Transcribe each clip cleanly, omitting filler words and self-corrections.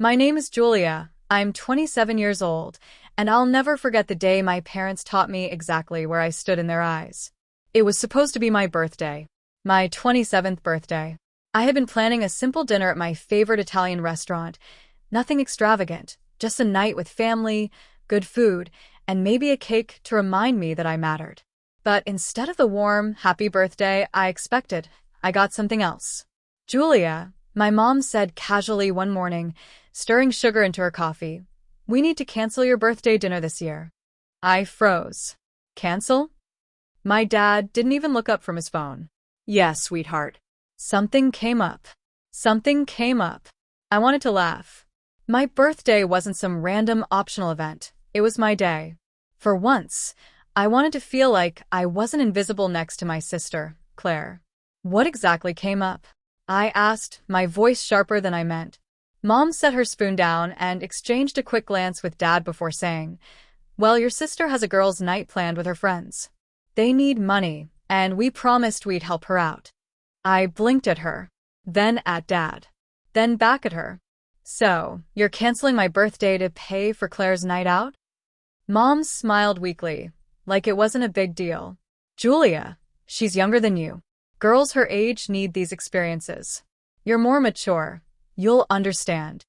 My name is Julia. I'm 27 years old, and I'll never forget the day my parents taught me exactly where I stood in their eyes. It was supposed to be my birthday, my 27th birthday. I had been planning a simple dinner at my favorite Italian restaurant, nothing extravagant, just a night with family, good food, and maybe a cake to remind me that I mattered. But instead of the warm, happy birthday I expected, I got something else. Julia, my mom said casually one morning, stirring sugar into her coffee, "We need to cancel your birthday dinner this year." I froze. Cancel? My dad didn't even look up from his phone. "Yes, sweetheart." Something came up. Something came up. I wanted to laugh. My birthday wasn't some random optional event. It was my day. For once, I wanted to feel like I wasn't invisible next to my sister, Claire. "What exactly came up?" I asked, my voice sharper than I meant. Mom set her spoon down and exchanged a quick glance with Dad before saying, "Well, your sister has a girls' night planned with her friends. They need money, and we promised we'd help her out." I blinked at her, then at Dad, then back at her. "So, you're canceling my birthday to pay for Claire's night out?" Mom smiled weakly, like it wasn't a big deal. "Julia, she's younger than you. Girls her age need these experiences. You're more mature. You'll understand."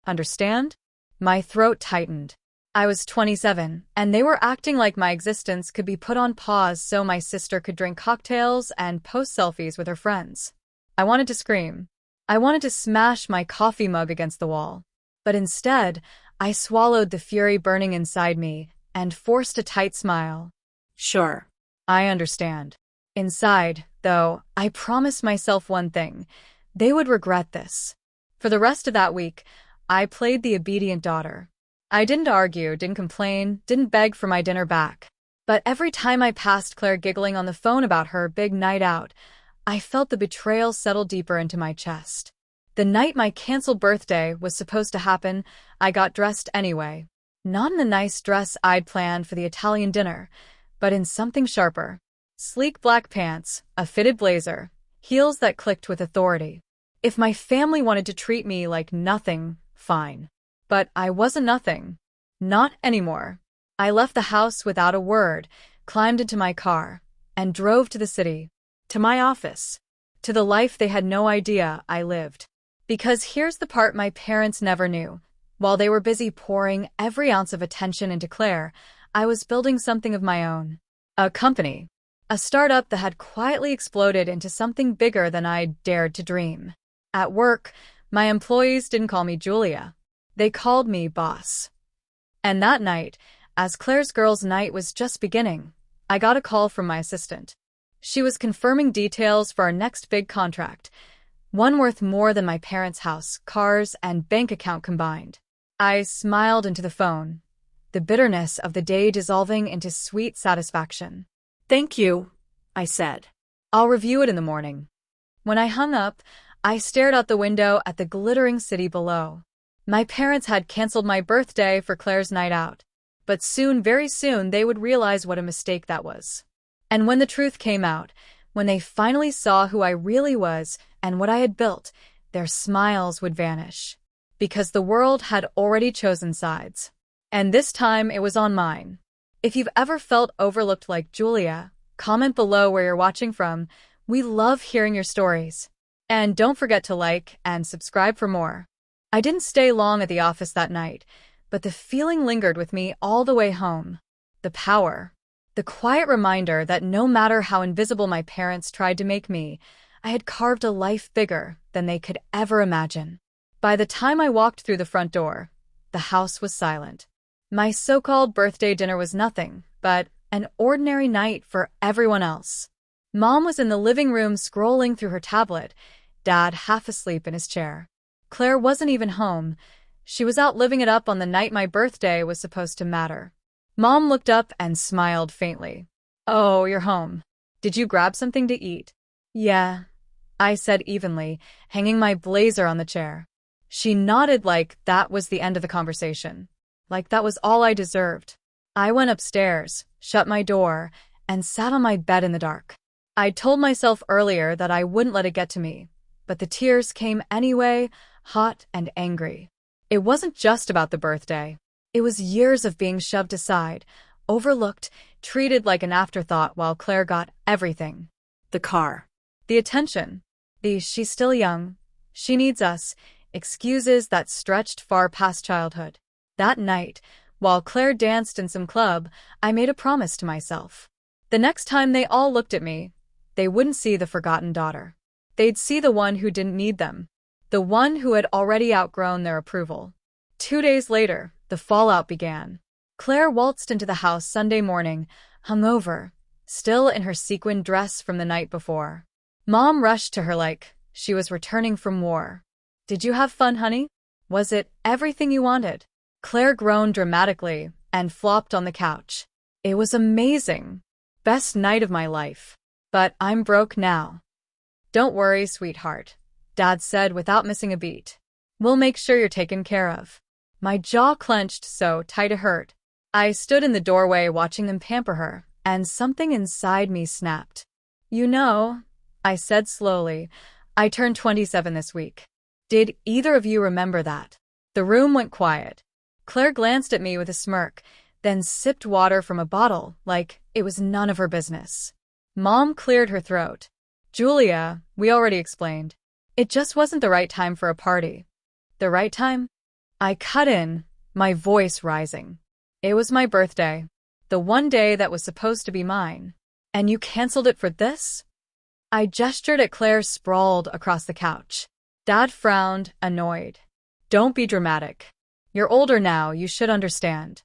Understand? My throat tightened. I was 27, and they were acting like my existence could be put on pause so my sister could drink cocktails and post selfies with her friends. I wanted to scream. I wanted to smash my coffee mug against the wall. But instead, I swallowed the fury burning inside me and forced a tight smile. "Sure, I understand." Inside, though, I promised myself one thing. They would regret this. For the rest of that week, I played the obedient daughter. I didn't argue, didn't complain, didn't beg for my dinner back. But every time I passed Claire giggling on the phone about her big night out, I felt the betrayal settle deeper into my chest. The night my canceled birthday was supposed to happen, I got dressed anyway. Not in the nice dress I'd planned for the Italian dinner, but in something sharper. Sleek black pants, a fitted blazer, heels that clicked with authority. If my family wanted to treat me like nothing, fine. But I wasn't nothing. Not anymore. I left the house without a word, climbed into my car, and drove to the city. To my office. To the life they had no idea I lived. Because here's the part my parents never knew. While they were busy pouring every ounce of attention into Claire, I was building something of my own. A company. A startup that had quietly exploded into something bigger than I'd dared to dream. At work, my employees didn't call me Julia. They called me boss. And that night, as Claire's girls' night was just beginning, I got a call from my assistant. She was confirming details for our next big contract, one worth more than my parents' house, cars, and bank account combined. I smiled into the phone, the bitterness of the day dissolving into sweet satisfaction. "Thank you," I said. "I'll review it in the morning." When I hung up, I stared out the window at the glittering city below. My parents had canceled my birthday for Claire's night out. But soon, very soon, they would realize what a mistake that was. And when the truth came out, when they finally saw who I really was and what I had built, their smiles would vanish. Because the world had already chosen sides. And this time it was on mine. If you've ever felt overlooked like Julia, comment below where you're watching from. We love hearing your stories. And don't forget to like and subscribe for more. I didn't stay long at the office that night, but the feeling lingered with me all the way home. The power. The quiet reminder that no matter how invisible my parents tried to make me, I had carved a life bigger than they could ever imagine. By the time I walked through the front door, the house was silent. My so-called birthday dinner was nothing but an ordinary night for everyone else. Mom was in the living room scrolling through her tablet, Dad half asleep in his chair. Claire wasn't even home. She was out living it up on the night my birthday was supposed to matter. Mom looked up and smiled faintly. "Oh, you're home. Did you grab something to eat?" "Yeah," I said evenly, hanging my blazer on the chair. She nodded like that was the end of the conversation. Like that was all I deserved. I went upstairs, shut my door, and sat on my bed in the dark. I'd told myself earlier that I wouldn't let it get to me, but the tears came anyway, hot and angry. It wasn't just about the birthday. It was years of being shoved aside, overlooked, treated like an afterthought while Claire got everything. The car. The attention. The "she's still young, she needs us" excuses that stretched far past childhood. That night, while Claire danced in some club, I made a promise to myself. The next time they all looked at me, they wouldn't see the forgotten daughter. They'd see the one who didn't need them. The one who had already outgrown their approval. 2 days later, the fallout began. Claire waltzed into the house Sunday morning, hungover, still in her sequin dress from the night before. Mom rushed to her like she was returning from war. "Did you have fun, honey? Was it everything you wanted?" Claire groaned dramatically and flopped on the couch. "It was amazing. Best night of my life. But I'm broke now." "Don't worry, sweetheart," Dad said without missing a beat. "We'll make sure you're taken care of." My jaw clenched so tight it hurt. I stood in the doorway watching them pamper her, and something inside me snapped. "You know," I said slowly, "I turned 27 this week. Did either of you remember that?" The room went quiet. Claire glanced at me with a smirk, then sipped water from a bottle like it was none of her business. Mom cleared her throat. "Julia, we already explained. It just wasn't the right time for a party." "The right time?" I cut in, my voice rising. "It was my birthday. The one day that was supposed to be mine. And you canceled it for this?" I gestured at Claire sprawled across the couch. Dad frowned, annoyed. "Don't be dramatic. You're older now, you should understand."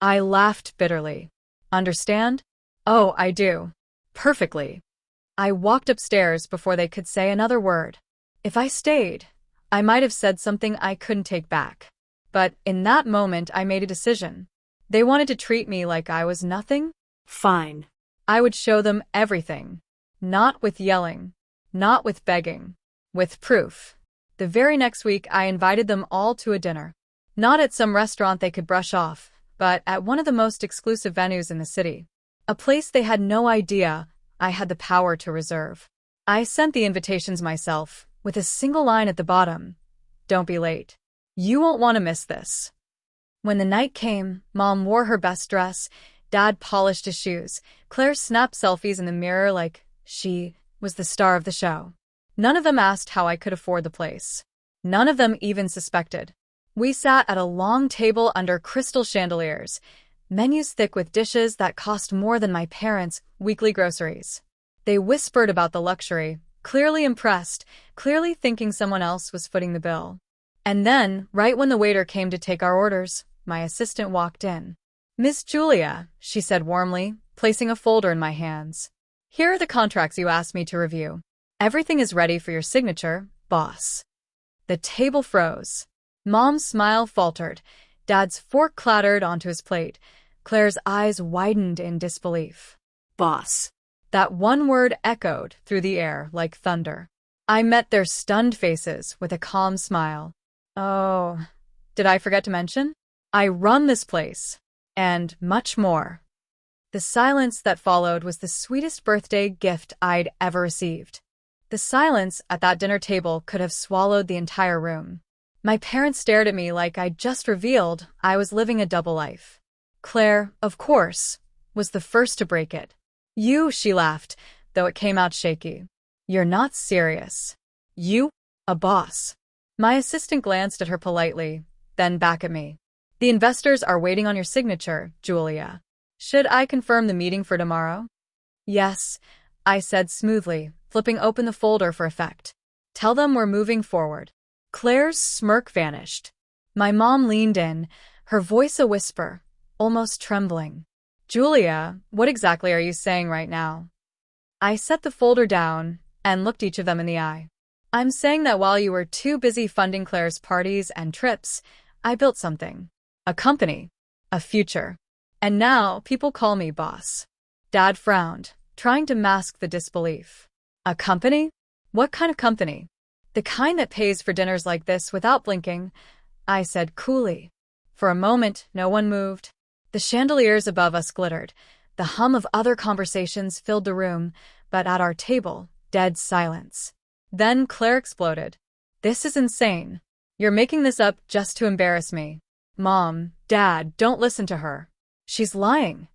I laughed bitterly. "Understand? Oh, I do. Perfectly." I walked upstairs before they could say another word. If I stayed, I might have said something I couldn't take back. But in that moment, I made a decision. They wanted to treat me like I was nothing? Fine. I would show them everything. Not with yelling. Not with begging. With proof. The very next week, I invited them all to a dinner. Not at some restaurant they could brush off, but at one of the most exclusive venues in the city. A place they had no idea I had the power to reserve. I sent the invitations myself, with a single line at the bottom. "Don't be late. You won't want to miss this." When the night came, Mom wore her best dress, Dad polished his shoes, Claire snapped selfies in the mirror like she was the star of the show. None of them asked how I could afford the place. None of them even suspected. We sat at a long table under crystal chandeliers, menus thick with dishes that cost more than my parents' weekly groceries. They whispered about the luxury, clearly impressed, clearly thinking someone else was footing the bill. And then, right when the waiter came to take our orders, my assistant walked in. "Miss Julia," she said warmly, placing a folder in my hands. "Here are the contracts you asked me to review. Everything is ready for your signature, boss." The table froze. Mom's smile faltered. Dad's fork clattered onto his plate. Claire's eyes widened in disbelief. "Boss." That one word echoed through the air like thunder. I met their stunned faces with a calm smile. "Oh, did I forget to mention? I run this place. And much more." The silence that followed was the sweetest birthday gift I'd ever received. The silence at that dinner table could have swallowed the entire room. My parents stared at me like I'd just revealed I was living a double life. Claire, of course, was the first to break it. "You," she laughed, though it came out shaky. "You're not serious. You? A boss?" My assistant glanced at her politely, then back at me. "The investors are waiting on your signature, Julia. Should I confirm the meeting for tomorrow?" "Yes," I said smoothly, flipping open the folder for effect. "Tell them we're moving forward." Claire's smirk vanished. My mom leaned in, her voice a whisper, almost trembling. "Julia, what exactly are you saying right now?" I set the folder down and looked each of them in the eye. "I'm saying that while you were too busy funding Claire's parties and trips, I built something. A company. A future. And now people call me boss." Dad frowned, trying to mask the disbelief. "A company? What kind of company?" "The kind that pays for dinners like this without blinking," I said coolly. For a moment, no one moved. The chandeliers above us glittered. The hum of other conversations filled the room, but at our table, dead silence. Then Claire exploded. "This is insane. You're making this up just to embarrass me. Mom, Dad, don't listen to her. She's lying.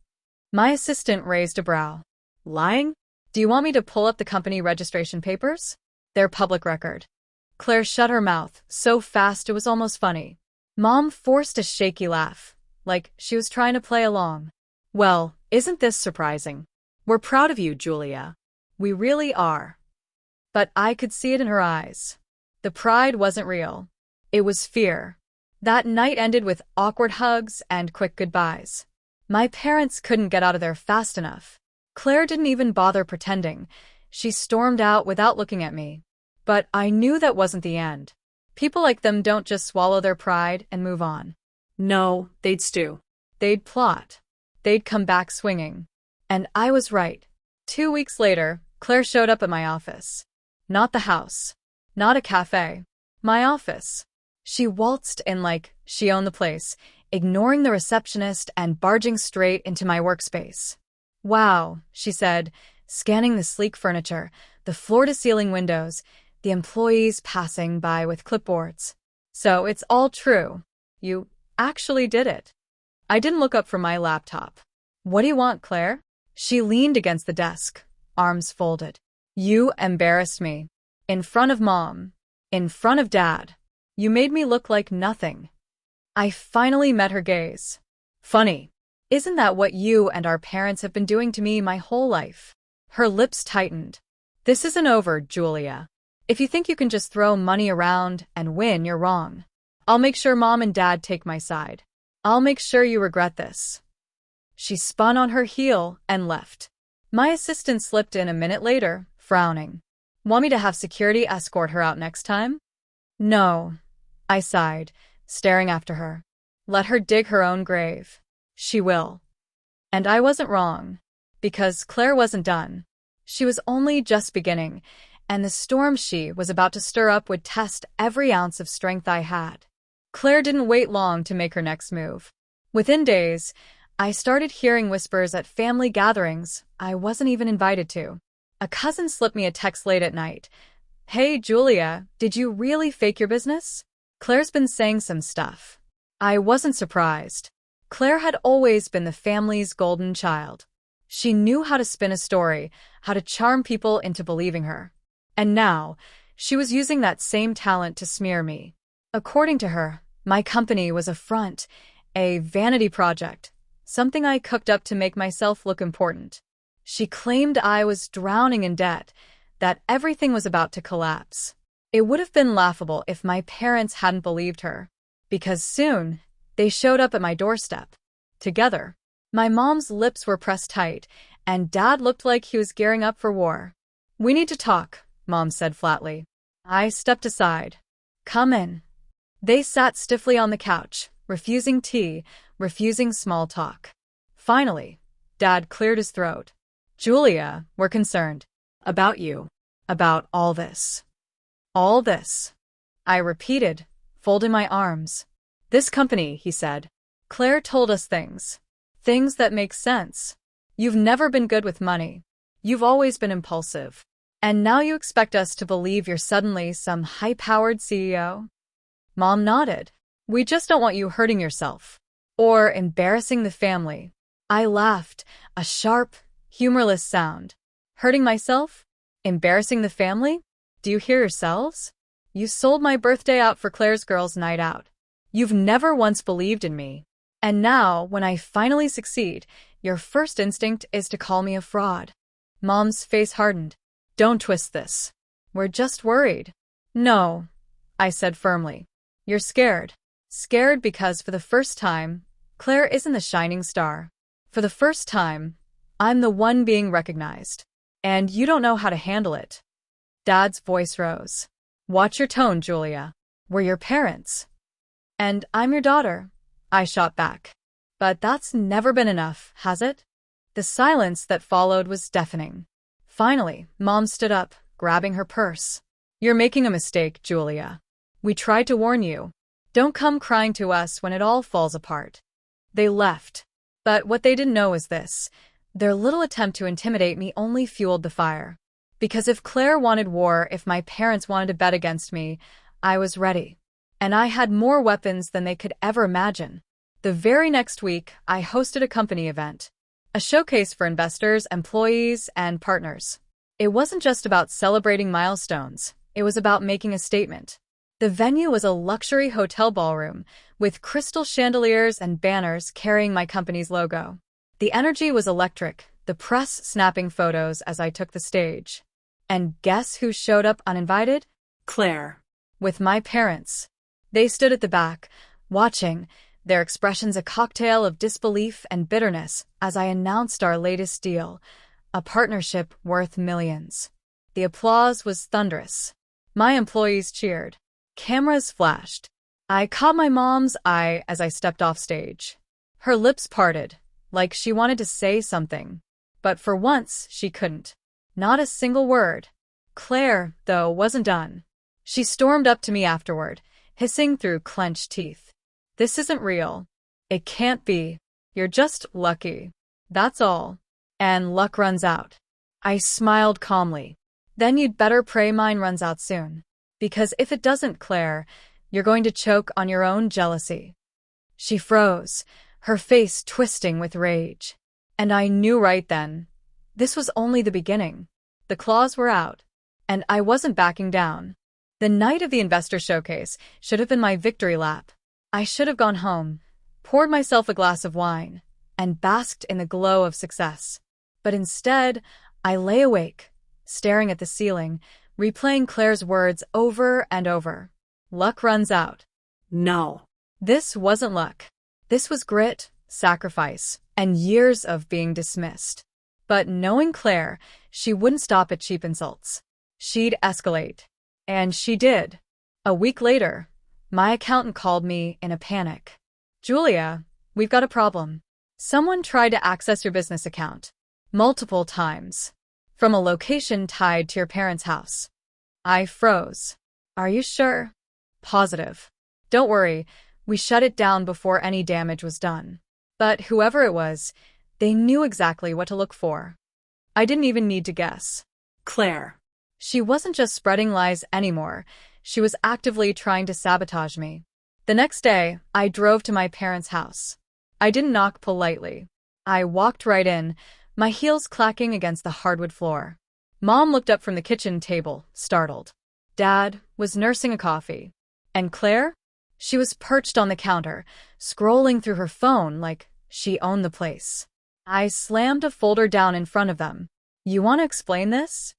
My assistant raised a brow. Lying? Do you want me to pull up the company registration papers? They're public record. Claire shut her mouth so fast it was almost funny. Mom forced a shaky laugh, like she was trying to play along. Well, isn't this surprising? We're proud of you, Julia. We really are. But I could see it in her eyes. The pride wasn't real. It was fear. That night ended with awkward hugs and quick goodbyes. My parents couldn't get out of there fast enough. Claire didn't even bother pretending. She stormed out without looking at me. But I knew that wasn't the end. People like them don't just swallow their pride and move on. No, they'd stew. They'd plot. They'd come back swinging. And I was right. 2 weeks later, Claire showed up at my office. Not the house. Not a cafe. My office. She waltzed in like she owned the place, ignoring the receptionist and barging straight into my workspace. Wow, she said, scanning the sleek furniture, the floor-to-ceiling windows, the employees passing by with clipboards. So it's all true. You actually did it. I didn't look up from my laptop. What do you want, Claire? She leaned against the desk, arms folded. You embarrassed me. In front of Mom. In front of Dad. You made me look like nothing. I finally met her gaze. Funny. Isn't that what you and our parents have been doing to me my whole life? Her lips tightened. This isn't over, Julia. If you think you can just throw money around and win, you're wrong. I'll make sure Mom and Dad take my side. I'll make sure you regret this. She spun on her heel and left. My assistant slipped in a minute later, frowning. Want me to have security escort her out next time? No, I sighed, staring after her. Let her dig her own grave. She will. And I wasn't wrong. Because Claire wasn't done. She was only just beginning, and the storm she was about to stir up would test every ounce of strength I had. Claire didn't wait long to make her next move. Within days, I started hearing whispers at family gatherings I wasn't even invited to. A cousin slipped me a text late at night. Hey, Julia, did you really fake your business? Claire's been saying some stuff. I wasn't surprised. Claire had always been the family's golden child. She knew how to spin a story, how to charm people into believing her. And now, she was using that same talent to smear me. According to her, my company was a front, a vanity project, something I cooked up to make myself look important. She claimed I was drowning in debt, that everything was about to collapse. It would have been laughable if my parents hadn't believed her, because soon they showed up at my doorstep. Together. My mom's lips were pressed tight, and Dad looked like he was gearing up for war. We need to talk, Mom said flatly. I stepped aside. Come in. They sat stiffly on the couch, refusing tea, refusing small talk. Finally, Dad cleared his throat. Julia, we're concerned. About you. About all this. All this. I repeated, folding my arms. This company, he said. Claire told us things. Things that make sense. You've never been good with money. You've always been impulsive. And now you expect us to believe you're suddenly some high-powered CEO? Mom nodded. We just don't want you hurting yourself. Or embarrassing the family. I laughed, a sharp, humorless sound. Hurting myself? Embarrassing the family? Do you hear yourselves? You sold my birthday out for Claire's girls' night out. You've never once believed in me. And now, when I finally succeed, your first instinct is to call me a fraud. Mom's face hardened. Don't twist this. We're just worried. No, I said firmly. You're scared. Scared because for the first time, Claire isn't the shining star. For the first time, I'm the one being recognized. And you don't know how to handle it. Dad's voice rose. Watch your tone, Julia. We're your parents. And I'm your daughter. I shot back. But that's never been enough, has it? The silence that followed was deafening. Finally, Mom stood up, grabbing her purse. You're making a mistake, Julia. We tried to warn you. Don't come crying to us when it all falls apart. They left. But what they didn't know is this. Their little attempt to intimidate me only fueled the fire. Because if Claire wanted war, if my parents wanted to bet against me, I was ready. And I had more weapons than they could ever imagine. The very next week, I hosted a company event, a showcase for investors, employees, and partners. It wasn't just about celebrating milestones, it was about making a statement. The venue was a luxury hotel ballroom with crystal chandeliers and banners carrying my company's logo. The energy was electric, the press snapping photos as I took the stage. And guess who showed up uninvited? Claire. With my parents. They stood at the back, watching, their expressions a cocktail of disbelief and bitterness as I announced our latest deal, a partnership worth millions. The applause was thunderous. My employees cheered. Cameras flashed. I caught my mom's eye as I stepped off stage. Her lips parted, like she wanted to say something. But for once, she couldn't. Not a single word. Claire, though, wasn't done. She stormed up to me afterward, hissing through clenched teeth. This isn't real. It can't be. You're just lucky. That's all. And luck runs out. I smiled calmly. Then you'd better pray mine runs out soon. Because if it doesn't, Claire, you're going to choke on your own jealousy. She froze, her face twisting with rage. And I knew right then. This was only the beginning. The claws were out. And I wasn't backing down. The night of the investor showcase should have been my victory lap. I should have gone home, poured myself a glass of wine, and basked in the glow of success. But instead, I lay awake, staring at the ceiling, replaying Claire's words over and over. Luck runs out. No. This wasn't luck. This was grit, sacrifice, and years of being dismissed. But knowing Claire, she wouldn't stop at cheap insults. She'd escalate. And she did. A week later, my accountant called me in a panic. Julia, we've got a problem. Someone tried to access your business account. Multiple times. From a location tied to your parents' house. I froze. Are you sure? Positive. Don't worry, we shut it down before any damage was done. But whoever it was, they knew exactly what to look for. I didn't even need to guess. Claire. She wasn't just spreading lies anymore. She was actively trying to sabotage me. The next day, I drove to my parents' house. I didn't knock politely. I walked right in, my heels clacking against the hardwood floor. Mom looked up from the kitchen table, startled. Dad was nursing a coffee. And Claire? She was perched on the counter, scrolling through her phone like she owned the place. I slammed a folder down in front of them. You want to explain this?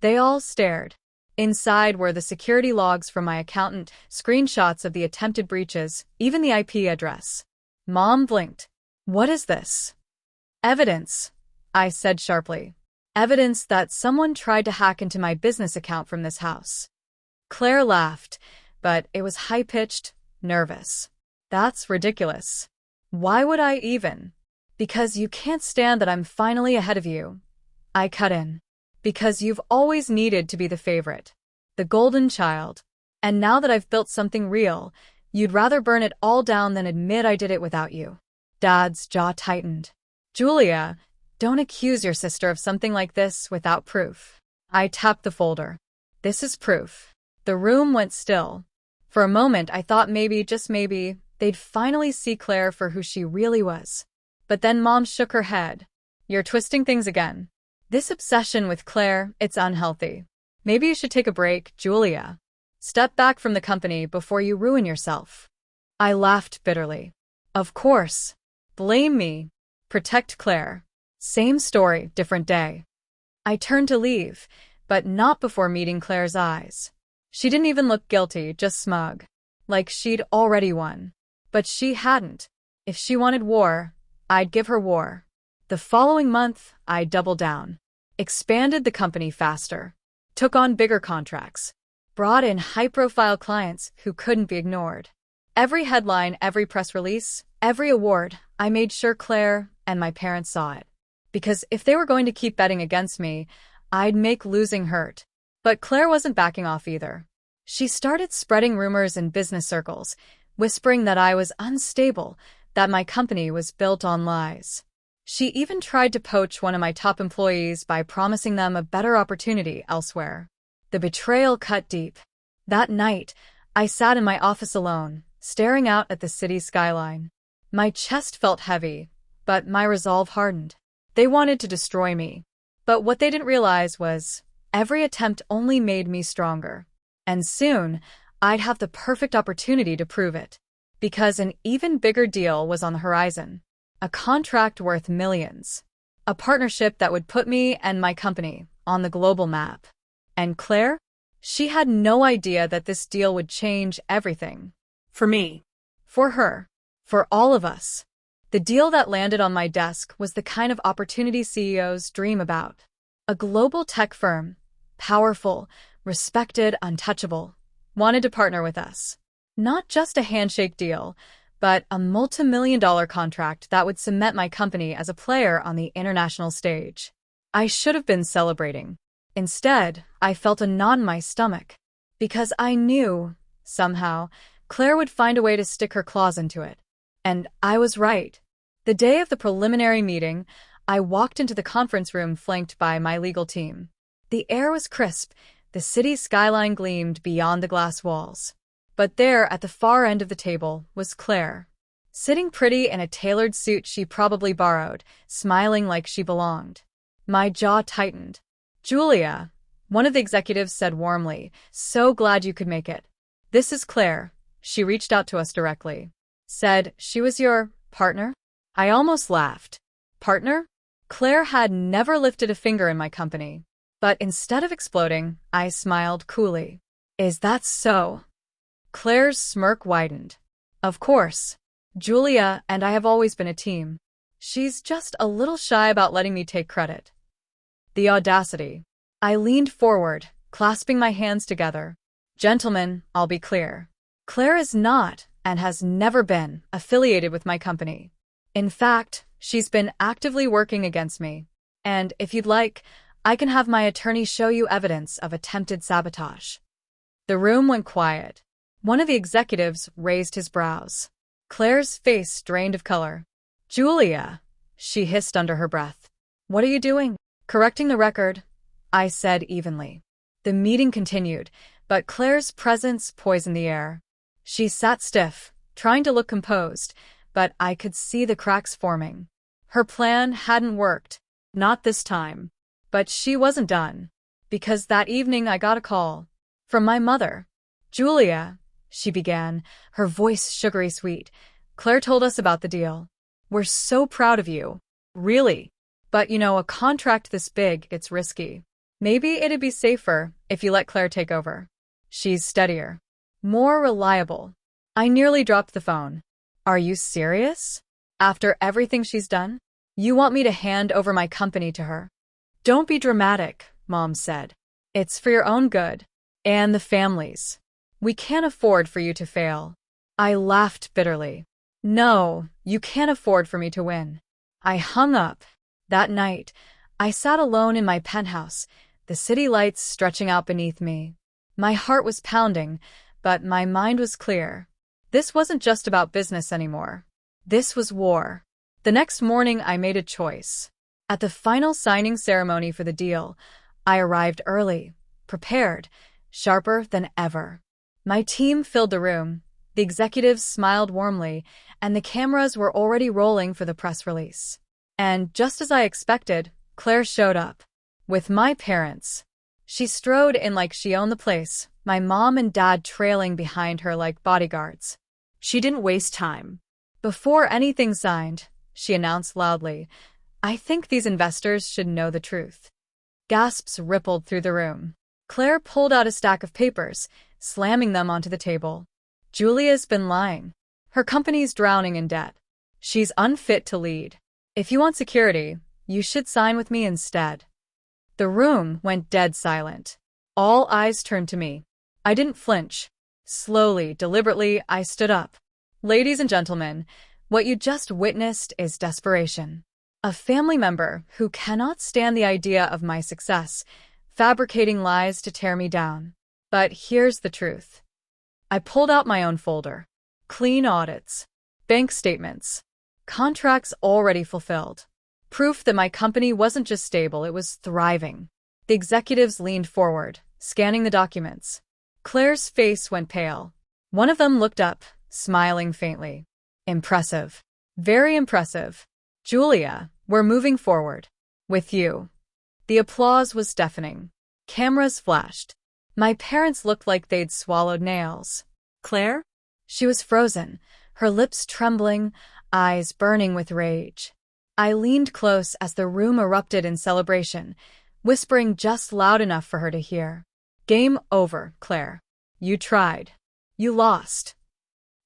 They all stared. Inside were the security logs from my accountant, screenshots of the attempted breaches, even the IP address. Mom blinked. What is this? Evidence, I said sharply. Evidence that someone tried to hack into my business account from this house. Claire laughed, but it was high-pitched, nervous. That's ridiculous. Why would I even? Because you can't stand that I'm finally ahead of you. I cut in. Because you've always needed to be the favorite. The golden child. And now that I've built something real, you'd rather burn it all down than admit I did it without you. Dad's jaw tightened. Julia, don't accuse your sister of something like this without proof. I tapped the folder. This is proof. The room went still. For a moment, I thought maybe, just maybe, they'd finally see Claire for who she really was. But then Mom shook her head. You're twisting things again. This obsession with Claire, it's unhealthy. Maybe you should take a break, Julia. Step back from the company before you ruin yourself. I laughed bitterly. Of course. Blame me. Protect Claire. Same story, different day. I turned to leave, but not before meeting Claire's eyes. She didn't even look guilty, just smug. Like she'd already won. But she hadn't. If she wanted war, I'd give her war. The following month, I doubled down. Expanded the company faster. Took on bigger contracts. Brought in high-profile clients who couldn't be ignored. Every headline, every press release, every award, I made sure Claire and my parents saw it. Because if they were going to keep betting against me, I'd make losing hurt. But Claire wasn't backing off either. She started spreading rumors in business circles, whispering that I was unstable, that my company was built on lies. She even tried to poach one of my top employees by promising them a better opportunity elsewhere. The betrayal cut deep. That night, I sat in my office alone, staring out at the city skyline. My chest felt heavy, but my resolve hardened. They wanted to destroy me. But what they didn't realize was, every attempt only made me stronger. And soon, I'd have the perfect opportunity to prove it. Because an even bigger deal was on the horizon. A contract worth millions. A partnership that would put me and my company on the global map. And Claire? She had no idea that this deal would change everything. For me. For her. For all of us. The deal that landed on my desk was the kind of opportunity CEOs dream about. A global tech firm, powerful, respected, untouchable, wanted to partner with us. Not just a handshake deal, but a multi-million-dollar contract that would cement my company as a player on the international stage. I should have been celebrating. Instead, I felt a knot in my stomach. Because I knew, somehow, Claire would find a way to stick her claws into it. And I was right. The day of the preliminary meeting, I walked into the conference room flanked by my legal team. The air was crisp, the city skyline gleamed beyond the glass walls. But there, at the far end of the table, was Claire. Sitting pretty in a tailored suit she probably borrowed, smiling like she belonged. My jaw tightened. "Julia," one of the executives said warmly, "so glad you could make it. This is Claire." She reached out to us directly. "Said she was your partner?" I almost laughed. Partner? Claire had never lifted a finger in my company. But instead of exploding, I smiled coolly. "Is that so?" Claire's smirk widened. "Of course. Julia and I have always been a team. She's just a little shy about letting me take credit." The audacity. I leaned forward, clasping my hands together. "Gentlemen, I'll be clear. Claire is not, and has never been, affiliated with my company. In fact, she's been actively working against me. And if you'd like, I can have my attorney show you evidence of attempted sabotage." The room went quiet. One of the executives raised his brows. Claire's face drained of color. "Julia," she hissed under her breath. "What are you doing?" "Correcting the record," I said evenly. The meeting continued, but Claire's presence poisoned the air. She sat stiff, trying to look composed, but I could see the cracks forming. Her plan hadn't worked. Not this time. But she wasn't done. Because that evening I got a call. From my mother. "Julia," she began, her voice sugary sweet. "Claire told us about the deal. We're so proud of you." "Really? But a contract this big, it's risky. Maybe it'd be safer if you let Claire take over. She's steadier. More reliable." I nearly dropped the phone. "Are you serious? After everything she's done? You want me to hand over my company to her?" "Don't be dramatic," Mom said. "It's for your own good. And the family's. We can't afford for you to fail." I laughed bitterly. "No, you can't afford for me to win." I hung up. That night, I sat alone in my penthouse, the city lights stretching out beneath me. My heart was pounding, but my mind was clear. This wasn't just about business anymore. This was war. The next morning, I made a choice. At the final signing ceremony for the deal, I arrived early, prepared, sharper than ever. My team filled the room, the executives smiled warmly, and the cameras were already rolling for the press release. And just as I expected, Claire showed up. With my parents. She strode in like she owned the place, my mom and dad trailing behind her like bodyguards. She didn't waste time. "Before anything signed," she announced loudly, "I think these investors should know the truth." Gasps rippled through the room. Claire pulled out a stack of papers, slamming them onto the table. "Julia's been lying. Her company's drowning in debt. She's unfit to lead. If you want security, you should sign with me instead." The room went dead silent. All eyes turned to me. I didn't flinch. Slowly, deliberately, I stood up. "Ladies and gentlemen, what you just witnessed is desperation. A family member who cannot stand the idea of my success, fabricating lies to tear me down. But here's the truth." I pulled out my own folder. Clean audits. Bank statements. Contracts already fulfilled. Proof that my company wasn't just stable, it was thriving. The executives leaned forward, scanning the documents. Claire's face went pale. One of them looked up, smiling faintly. Impressive. Very impressive. Julia, we're moving forward. With you. The applause was deafening. Cameras flashed. My parents looked like they'd swallowed nails. Claire? She was frozen, her lips trembling, eyes burning with rage. I leaned close as the room erupted in celebration, whispering just loud enough for her to hear. Game over, Claire. You tried. You lost.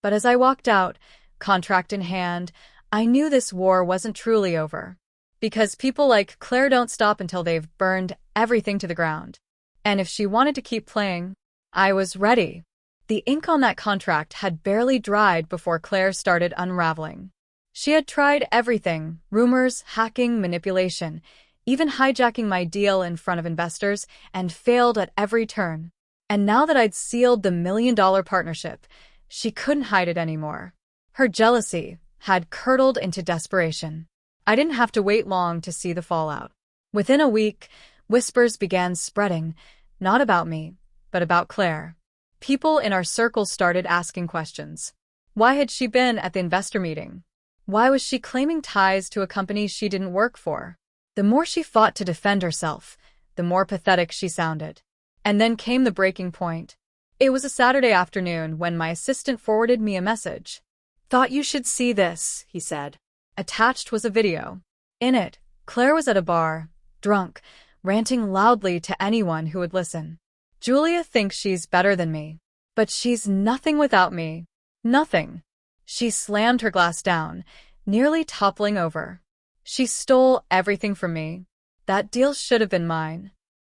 But as I walked out, contract in hand, I knew this war wasn't truly over. Because people like Claire don't stop until they've burned everything to the ground. And if she wanted to keep playing, I was ready. The ink on that contract had barely dried before Claire started unraveling. She had tried everything: rumors, hacking, manipulation, even hijacking my deal in front of investors, and failed at every turn. And now that I'd sealed the $1 million partnership, she couldn't hide it anymore. Her jealousy had curdled into desperation. I didn't have to wait long to see the fallout. Within a week, whispers began spreading, not about me, but about Claire. People in our circle started asking questions. Why had she been at the investor meeting? Why was she claiming ties to a company she didn't work for? The more she fought to defend herself, the more pathetic she sounded. And then came the breaking point. It was a Saturday afternoon when my assistant forwarded me a message. "Thought you should see this," he said. Attached was a video. In it, Claire was at a bar, drunk, ranting loudly to anyone who would listen. Julia thinks she's better than me. But she's nothing without me. Nothing. She slammed her glass down, nearly toppling over. She stole everything from me. That deal should have been mine.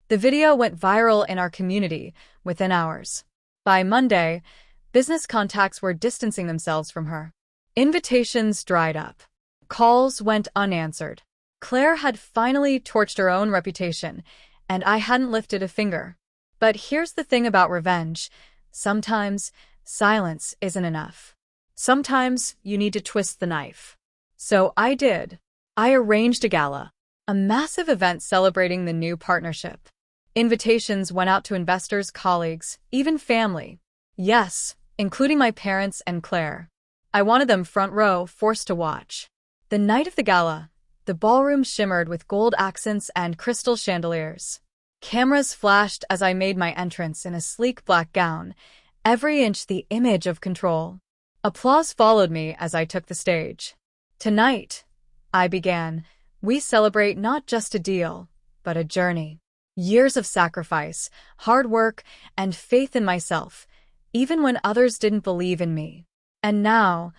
The video went viral in our community within hours. By Monday, business contacts were distancing themselves from her. Invitations dried up. Calls went unanswered. Claire had finally torched her own reputation, and I hadn't lifted a finger. But here's the thing about revenge. Sometimes silence isn't enough. Sometimes you need to twist the knife. So I did. I arranged a gala, a massive event celebrating the new partnership. Invitations went out to investors, colleagues, even family. Yes, including my parents and Claire. I wanted them front row, forced to watch. The night of the gala, the ballroom shimmered with gold accents and crystal chandeliers. Cameras flashed as I made my entrance in a sleek black gown, every inch the image of control. Applause followed me as I took the stage. Tonight, I began, we celebrate not just a deal, but a journey. Years of sacrifice, hard work, and faith in myself, even when others didn't believe in me. And now,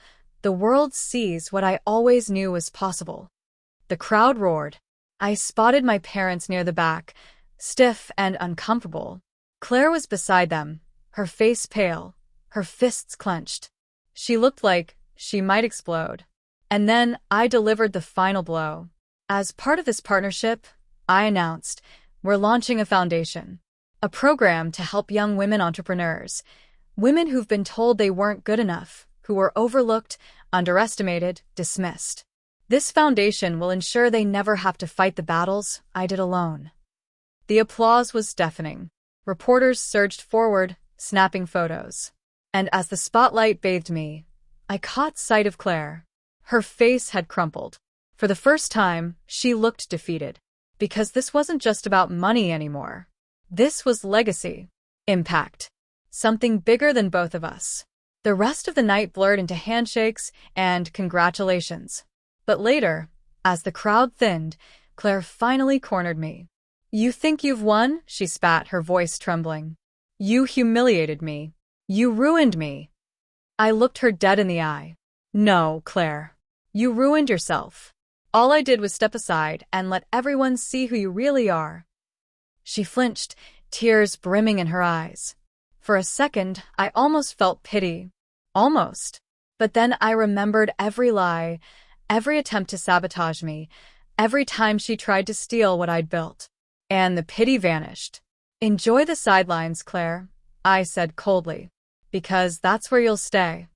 the world sees what I always knew was possible. The crowd roared. I spotted my parents near the back, stiff and uncomfortable. Claire was beside them, her face pale, her fists clenched. She looked like she might explode. And then I delivered the final blow. As part of this partnership, I announced, we're launching a foundation, a program to help young women entrepreneurs, women who've been told they weren't good enough, who were overlooked, underestimated, dismissed. This foundation will ensure they never have to fight the battles I did alone. The applause was deafening. Reporters surged forward, snapping photos. And as the spotlight bathed me, I caught sight of Claire. Her face had crumpled. For the first time, she looked defeated. Because this wasn't just about money anymore. This was legacy. Impact. Something bigger than both of us. The rest of the night blurred into handshakes and congratulations. But later, as the crowd thinned, Claire finally cornered me. "You think you've won?" she spat, her voice trembling. "You humiliated me. You ruined me." I looked her dead in the eye. "No, Claire. You ruined yourself. All I did was step aside and let everyone see who you really are." She flinched, tears brimming in her eyes. For a second, I almost felt pity. Almost. But then I remembered every lie, every attempt to sabotage me, every time she tried to steal what I'd built. And the pity vanished. "Enjoy the sidelines, Claire," I said coldly. "Because that's where you'll stay."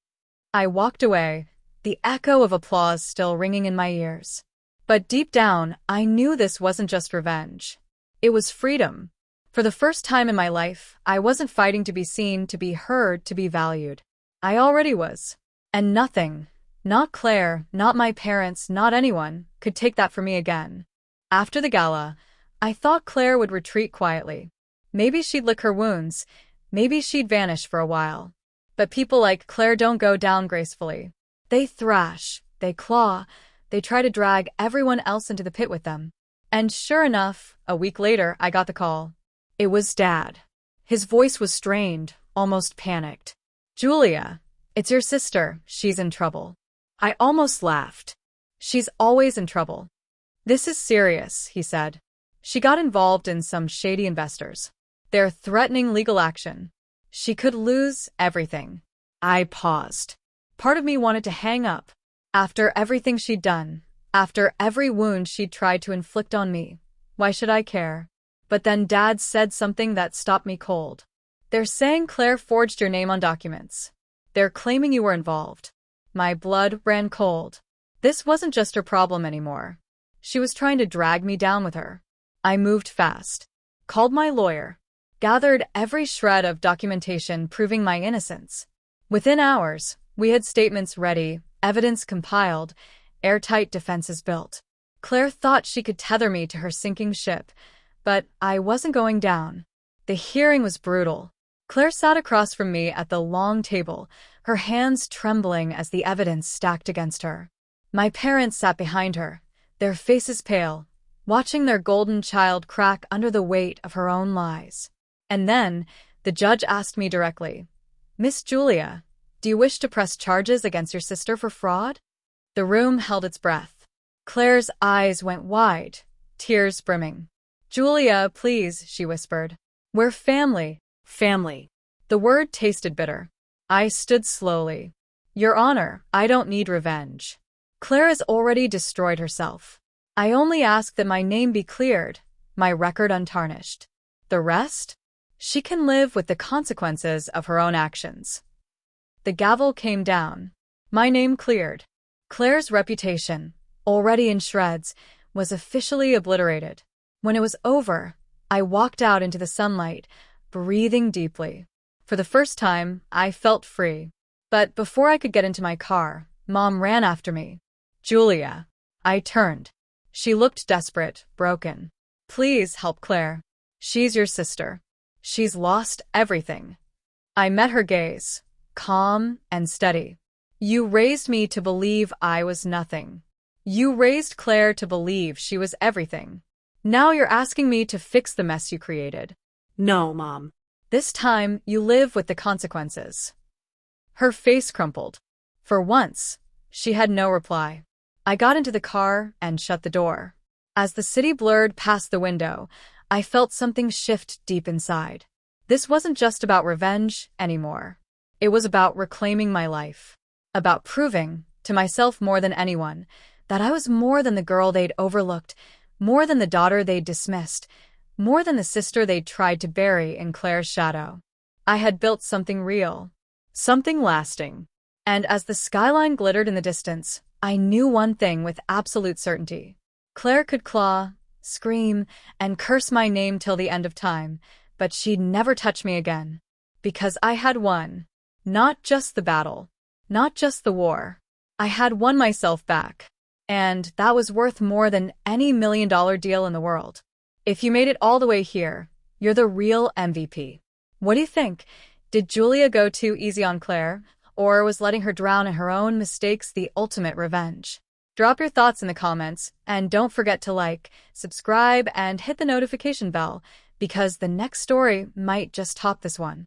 I walked away, the echo of applause still ringing in my ears. But deep down, I knew this wasn't just revenge. It was freedom. For the first time in my life, I wasn't fighting to be seen, to be heard, to be valued. I already was. And nothing, not Claire, not my parents, not anyone, could take that from me again. After the gala, I thought Claire would retreat quietly. Maybe she'd lick her wounds, maybe she'd vanish for a while. But people like Claire don't go down gracefully. They thrash, they claw, they try to drag everyone else into the pit with them. And sure enough, a week later, I got the call. It was Dad. His voice was strained, almost panicked. Julia, it's your sister. She's in trouble. I almost laughed. She's always in trouble. This is serious, he said. She got involved in some shady investors. They're threatening legal action. She could lose everything. I paused. Part of me wanted to hang up. After everything she'd done, after every wound she'd tried to inflict on me, why should I care? But then Dad said something that stopped me cold. They're saying Claire forged your name on documents. They're claiming you were involved. My blood ran cold. This wasn't just her problem anymore. She was trying to drag me down with her. I moved fast, called my lawyer, gathered every shred of documentation proving my innocence. Within hours, we had statements ready, evidence compiled, airtight defenses built. Claire thought she could tether me to her sinking ship, but I wasn't going down. The hearing was brutal. Claire sat across from me at the long table, her hands trembling as the evidence stacked against her. My parents sat behind her, their faces pale, watching their golden child crack under the weight of her own lies. And then, the judge asked me directly, "Miss Julia, do you wish to press charges against your sister for fraud?" The room held its breath. Claire's eyes went wide, tears brimming. "Julia, please," she whispered. "We're family." Family. The word tasted bitter. I stood slowly. "Your Honor, I don't need revenge. Claire has already destroyed herself. I only ask that my name be cleared, my record untarnished. The rest? She can live with the consequences of her own actions." The gavel came down. My name cleared. Claire's reputation, already in shreds, was officially obliterated. When it was over, I walked out into the sunlight, breathing deeply. For the first time, I felt free. But before I could get into my car, Mom ran after me. "Julia." I turned. She looked desperate, broken. "Please help Claire. She's your sister. She's lost everything." I met her gaze, calm and steady. "You raised me to believe I was nothing. You raised Claire to believe she was everything. Now you're asking me to fix the mess you created." No, Mom. "This time, you live with the consequences." Her face crumpled. For once, she had no reply. I got into the car and shut the door. As the city blurred past the window, I felt something shift deep inside. This wasn't just about revenge anymore. It was about reclaiming my life. About proving, to myself more than anyone, that I was more than the girl they'd overlooked, more than the daughter they'd dismissed, more than the sister they'd tried to bury in Claire's shadow. I had built something real, something lasting. And as the skyline glittered in the distance, I knew one thing with absolute certainty. Claire could claw, scream, and curse my name till the end of time, but she'd never touch me again. Because I had won. Not just the battle. Not just the war. I had won myself back. And that was worth more than any $1 million deal in the world. If you made it all the way here, you're the real MVP. What do you think? Did Julia go too easy on Claire, or was letting her drown in her own mistakes the ultimate revenge? Drop your thoughts in the comments, and don't forget to like, subscribe, and hit the notification bell, because the next story might just top this one.